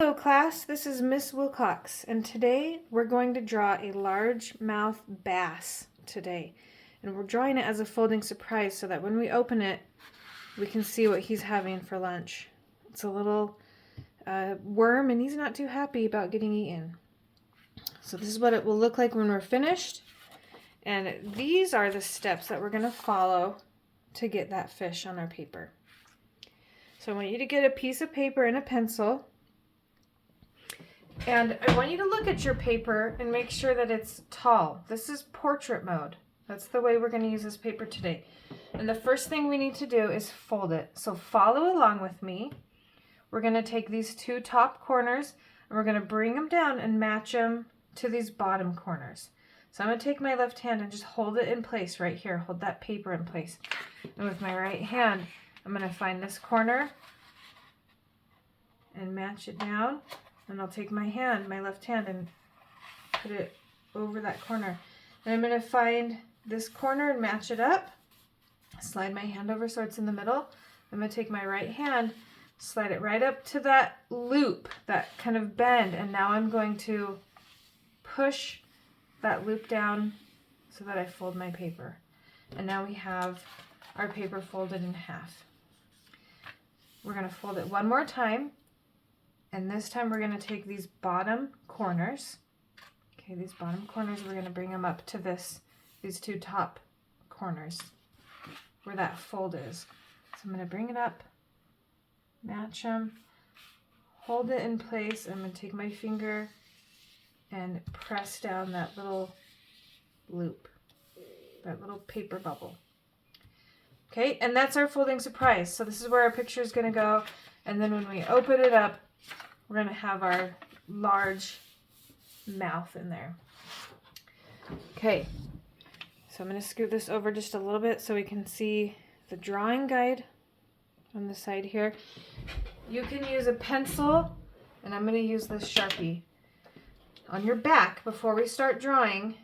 Hello class, this is Miss Wilcox, and today we're going to draw a largemouth bass today. And we're drawing it as a folding surprise so that when we open it, we can see what he's having for lunch. It's a little worm, and he's not too happy about getting eaten. So this is what it will look like when we're finished. And these are the steps that we're going to follow to get that fish on our paper. So I want you to get a piece of paper and a pencil. And I want you to look at your paper and make sure that it's tall. This is portrait mode. That's the way we're going to use this paper today. And the first thing we need to do is fold it. So follow along with me. We're going to take these two top corners and we're going to bring them down and match them to these bottom corners. So I'm going to take my left hand and just hold it in place right here. Hold that paper in place. And with my right hand, I'm going to find this corner and match it down. And I'll take my hand, my left hand, and put it over that corner. And I'm going to find this corner and match it up. Slide my hand over so it's in the middle. I'm going to take my right hand, slide it right up to that loop, that kind of bend. And now I'm going to push that loop down so that I fold my paper. And now we have our paper folded in half. We're going to fold it one more time. And this time we're going to take these bottom corners. Okay, these bottom corners, we're going to bring them up to these two top corners where that fold is. So I'm going to bring it up, match them, hold it in place. I'm going to take my finger and press down that little loop, that little paper bubble. Okay, and that's our folding surprise. So this is where our picture is going to go. And then when we open it up, we're going to have our large mouth in there. Okay, so I'm going to scoot this over just a little bit so we can see the drawing guide on the side here. You can use a pencil, and I'm going to use this Sharpie. On your back, before we start drawing,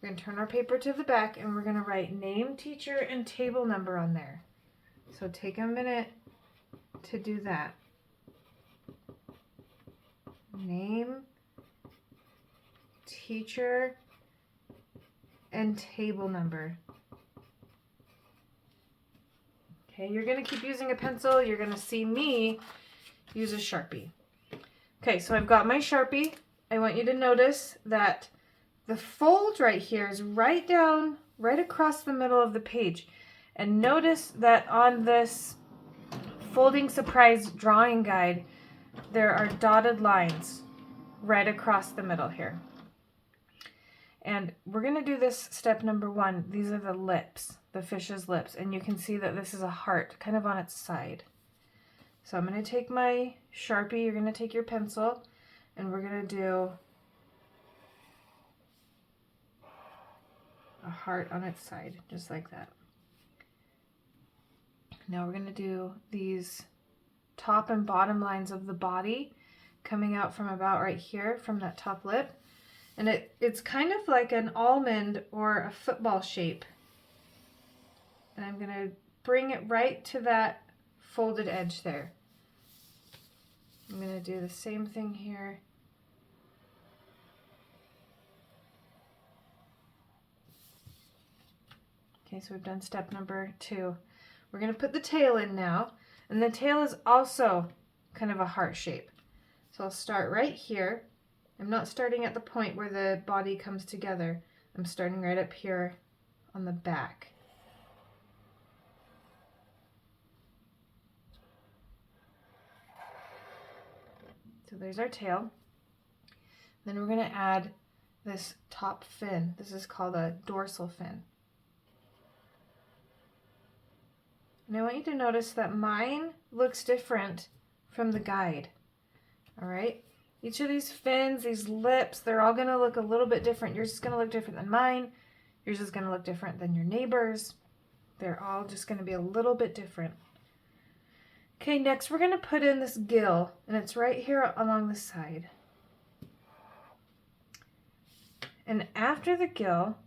we're going to turn our paper to the back, and we're going to write name, teacher, and table number on there. So take a minute to do that. Name, teacher, and table number. Okay, you're going to keep using a pencil. You're going to see me use a Sharpie. Okay, so I've got my Sharpie. I want you to notice that the fold right here is right down, right across the middle of the page. And notice that on this folding surprise drawing guide, there are dotted lines right across the middle here. And we're going to do this step number one. These are the lips, the fish's lips. And you can see that this is a heart kind of on its side. So I'm going to take my Sharpie, you're going to take your pencil, and we're going to do a heart on its side, just like that. Now we're going to do these top and bottom lines of the body coming out from about right here from that top lip. And it's kind of like an almond or a football shape. And I'm going to bring it right to that folded edge there. I'm going to do the same thing here. Okay, so we've done step number 2. We're going to put the tail in now. And the tail is also kind of a heart shape. So I'll start right here. I'm not starting at the point where the body comes together. I'm starting right up here on the back. So there's our tail. Then we're going to add this top fin. This is called a dorsal fin. And I want you to notice that mine looks different from the guide. All right? Each of these fins, these lips, they're all going to look a little bit different. Yours is going to look different than mine. Yours is going to look different than your neighbor's. They're all just going to be a little bit different. Okay, next we're going to put in this gill, and it's right here along the side. And after the gill,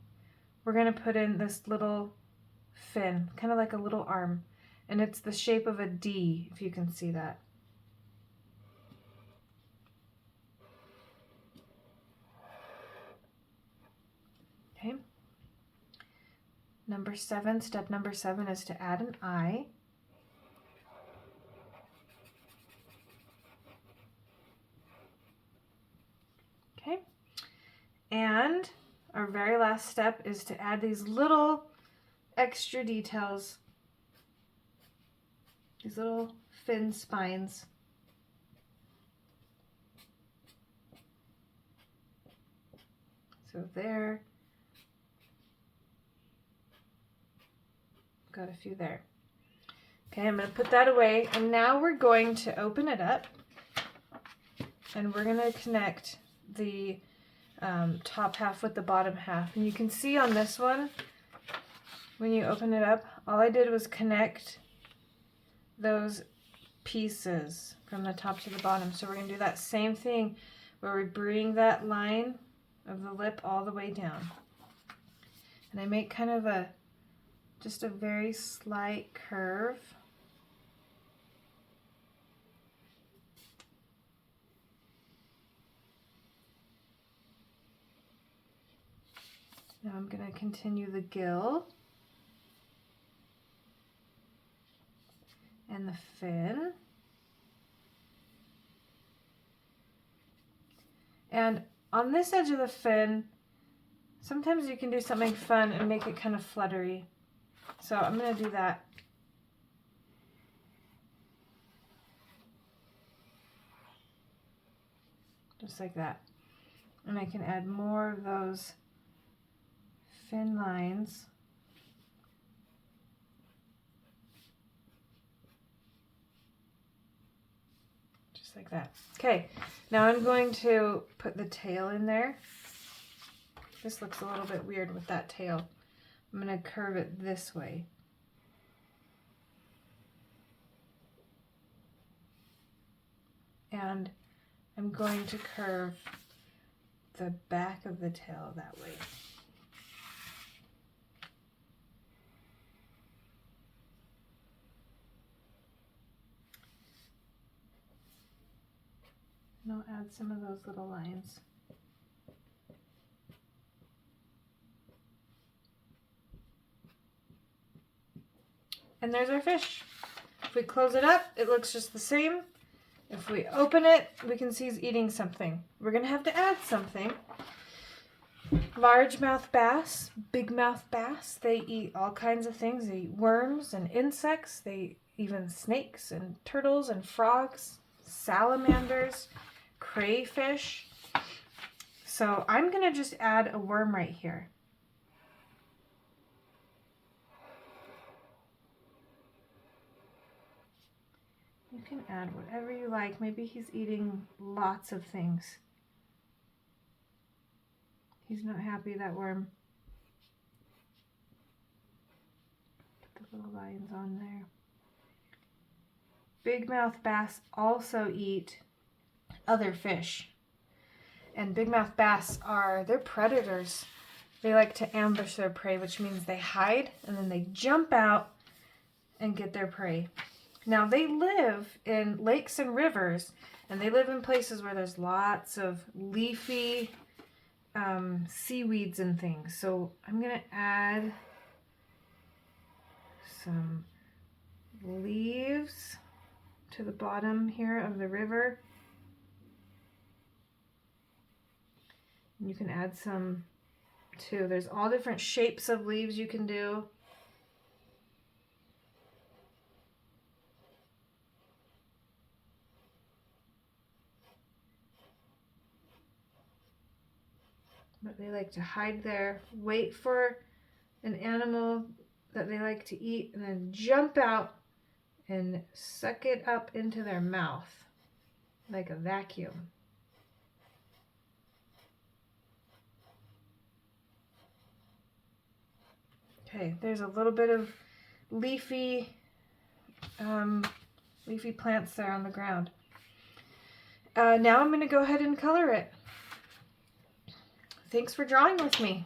we're going to put in this little fin, kind of like a little arm. And it's the shape of a D, if you can see that. Number 7, step number 7 is to add an eye. Okay, and our very last step is to add these little extra details, these little fin spines. So there, got a few there. Okay, I'm going to put that away, and now we're going to open it up, and we're going to connect the top half with the bottom half. And you can see on this one, when you open it up, all I did was connect those pieces from the top to the bottom. So we're going to do that same thing where we bring that line of the lip all the way down. And I make kind of just a very slight curve. Now I'm going to continue the gill and the fin. And on this edge of the fin, sometimes you can do something fun and make it kind of fluttery. So I'm going to do that. Just like that. And I can add more of those fin lines. Just like that. Okay, now I'm going to put the tail in there. This looks a little bit weird with that tail. I'm going to curve it this way. And I'm going to curve the back of the tail that way. And I'll add some of those little lines. And there's our fish. If we close it up, it looks just the same. If we open it, we can see he's eating something. We're going to have to add something. Largemouth bass, bigmouth bass, they eat all kinds of things. They eat worms and insects. They eat even snakes and turtles and frogs, salamanders, crayfish. So I'm going to just add a worm right here. You can add whatever you like. Maybe he's eating lots of things. He's not happy, that worm. Put the little lines on there. Bigmouth bass also eat other fish. And bigmouth bass they're predators. They like to ambush their prey, which means they hide and then they jump out and get their prey. Now they live in lakes and rivers, and they live in places where there's lots of leafy seaweeds and things. So I'm going to add some leaves to the bottom here of the river. And you can add some too. There's all different shapes of leaves you can do. But they like to hide there, wait for an animal that they like to eat, and then jump out and suck it up into their mouth like a vacuum. Okay, there's a little bit of leafy plants there on the ground. Now I'm going to go ahead and color it. Thanks for drawing with me.